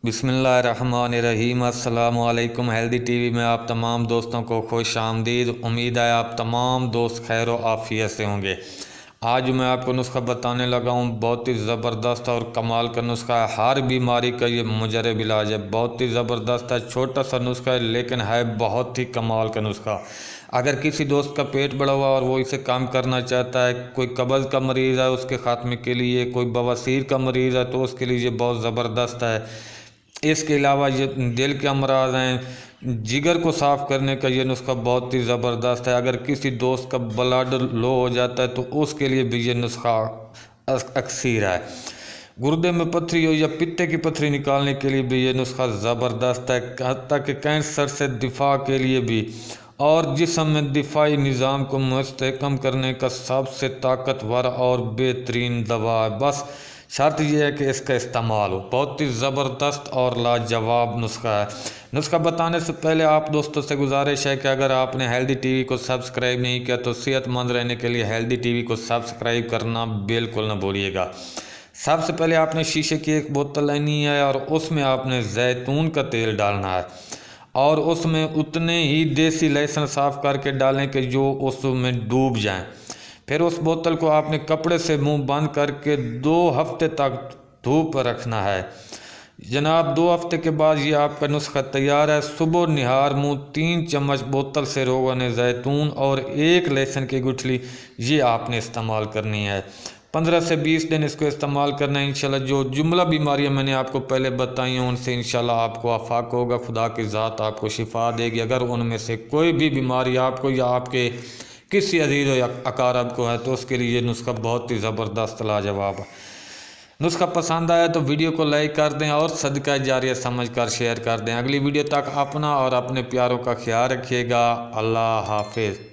बिस्मिल्लाहिर्रहमानिर्रहीम। अस्सलामुअलैकुम। Healthy TV में आप तमाम दोस्तों को खुश आमदीद। उम्मीद है आप तमाम दोस्त खैर व आफियत से होंगे। आज मैं आपको नुस्खा बताने लगा हूँ, बहुत ही ज़बरदस्त और कमाल का नुस्खा है। हर बीमारी का ये मुजरब इलाज है। बहुत ही ज़बरदस्त है, छोटा सा नुस्खा है लेकिन है बहुत ही कमाल का नुस्खा। अगर किसी दोस्त का पेट बढ़ा हुआ और वो इसे कम करना चाहता है, कोई कब्ज़ का मरीज़ है उसके ख़ात्मे के लिए, कोई बवासीर का मरीज़ है तो उसके लिए ये बहुत ज़बरदस्त है। इसके अलावा ये दिल के अमराज हैं, जिगर को साफ़ करने का ये नुस्खा बहुत ही ज़बरदस्त है। अगर किसी दोस्त का ब्लड लो हो जाता है तो उसके लिए भी ये नुस्खा अक्सीर है। गुर्दे में पथरी हो या पित्ते की पथरी निकालने के लिए भी ये नुस्खा ज़बरदस्त है। हत्ता कि कैंसर से दिफा के लिए भी, और जिस्म में दिफाई निज़ाम को मुस्तहकम करने का सबसे ताकतवर और बेहतरीन दवा है। बस शर्त यह है कि इसका इस्तेमाल हो। बहुत ही ज़बरदस्त और लाजवाब नुस्खा है। नुस्खा बताने से पहले आप दोस्तों से गुजारिश है कि अगर आपने हेल्दी टीवी को सब्सक्राइब नहीं किया तो सेहतमंद रहने के लिए हेल्दी टीवी को सब्सक्राइब करना बिल्कुल ना भूलिएगा। सबसे पहले आपने शीशे की एक बोतल लेनी है और उसमें आपने जैतून का तेल डालना है और उसमें उतने ही देसी लहसुन साफ़ करके डालें कि जो उसमें डूब जाएं। फिर उस बोतल को आपने कपड़े से मुंह बंद करके 2 हफ्ते तक धूप पर रखना है। जनाब 2 हफ्ते के बाद ये आपका नुस्खा तैयार है। सुबह निहार मुंह 3 चम्मच बोतल से रोगन जैतून और 1 लहसुन की गुठली ये आपने इस्तेमाल करनी है। 15 से 20 दिन इसको इस्तेमाल करना है। इंशाल्लाह जो जुमला बीमारियां मैंने आपको पहले बताई हैं उनसे इंशाल्लाह आपको आफाक होगा। खुदा की ज़ात आपको शिफा देगी। अगर उनमें से कोई भी बीमारी आपको या आपके किसी अजीज़ या अकारब को है तो उसके लिए ये नुस्खा बहुत ही ज़बरदस्त लाजवाब है। नुस्खा पसंद आया तो वीडियो को लाइक कर दें और सदका जारिया समझ कर शेयर कर दें। अगली वीडियो तक अपना और अपने प्यारों का ख्याल रखिएगा। अल्लाह हाफिज़।